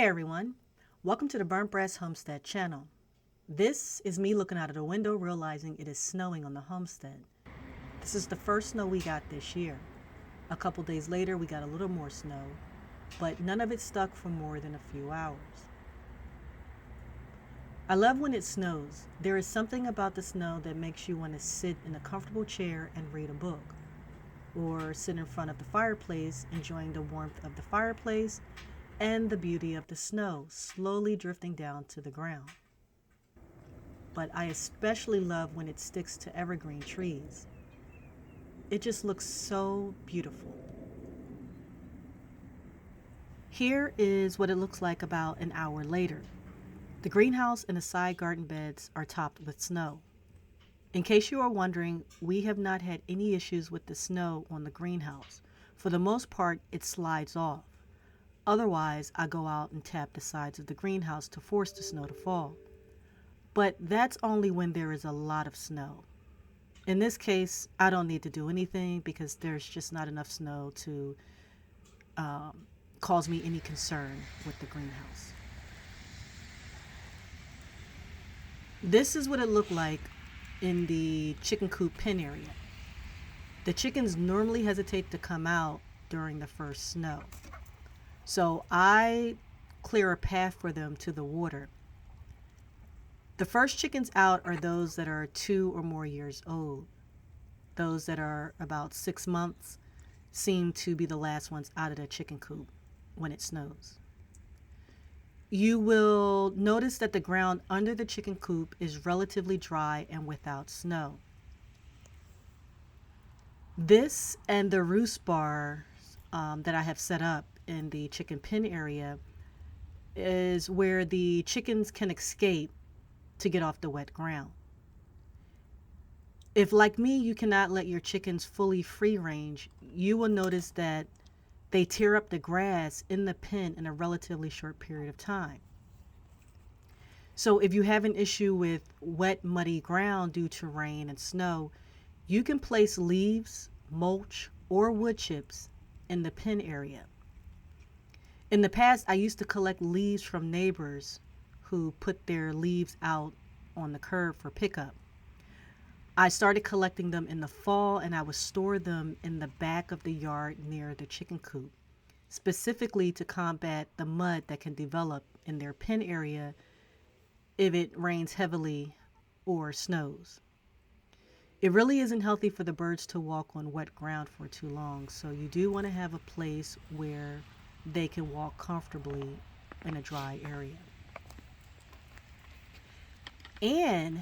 everyone, welcome to the Burnt Brass Homestead channel. This is me looking out of the window realizing it is snowing on the homestead. This is the first snow we got this year. A couple days later we got a little more snow, but none of it stuck for more than a few hours. I love when it snows. There is something about the snow that makes you want to sit in a comfortable chair and read a book, or sit in front of the fireplace enjoying the warmth of the fireplace and the beauty of the snow slowly drifting down to the ground. But I especially love when it sticks to evergreen trees. It just looks so beautiful. Here is what it looks like about an hour later. The greenhouse and the side garden beds are topped with snow. In case you are wondering, we have not had any issues with the snow on the greenhouse. For the most part, it slides off. Otherwise, I go out and tap the sides of the greenhouse to force the snow to fall. But that's only when there is a lot of snow. In this case, I don't need to do anything because there's just not enough snow to cause me any concern with the greenhouse. This is what it looked like in the chicken coop pen area. The chickens normally hesitate to come out during the first snow. So I clear a path for them to the water. The first chickens out are those that are 2 or more years old. Those that are about 6 months seem to be the last ones out of the chicken coop when it snows. You will notice that the ground under the chicken coop is relatively dry and without snow. This and the roost bars that I have set up in the chicken pen area is where the chickens can escape to get off the wet ground. If, like me, you cannot let your chickens fully free range, you will notice that they tear up the grass in the pen in a relatively short period of time. So if you have an issue with wet, muddy ground due to rain and snow, you can place leaves, mulch, or wood chips in the pen area. In the past, I used to collect leaves from neighbors who put their leaves out on the curb for pickup. I started collecting them in the fall and I would store them in the back of the yard near the chicken coop, specifically to combat the mud that can develop in their pen area if it rains heavily or snows. It really isn't healthy for the birds to walk on wet ground for too long, so you do want to have a place where they can walk comfortably in a dry area. And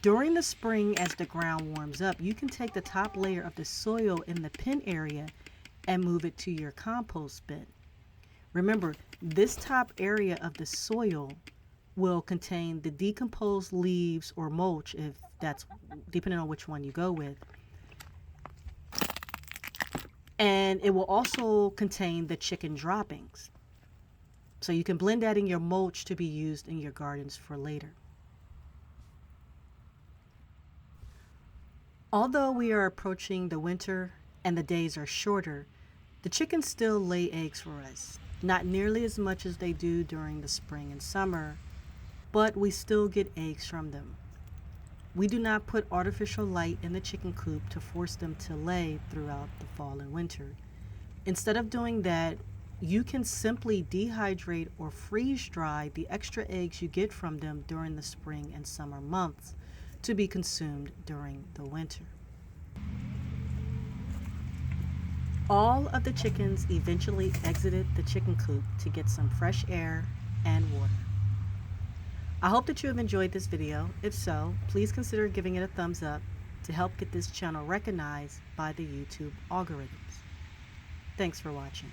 during the spring, as the ground warms up, you can take the top layer of the soil in the pen area and move it to your compost bin. Remember, this top area of the soil will contain the decomposed leaves or mulch, if that's depending on which one you go with. And it will also contain the chicken droppings. So you can blend that in your mulch to be used in your gardens for later. Although we are approaching the winter and the days are shorter, the chickens still lay eggs for us. Not nearly as much as they do during the spring and summer, but we still get eggs from them. We do not put artificial light in the chicken coop to force them to lay throughout the fall and winter. Instead of doing that, you can simply dehydrate or freeze dry the extra eggs you get from them during the spring and summer months to be consumed during the winter. All of the chickens eventually exited the chicken coop to get some fresh air and water. I hope that you have enjoyed this video. If so, please consider giving it a thumbs up to help get this channel recognized by the YouTube algorithms. Thanks for watching.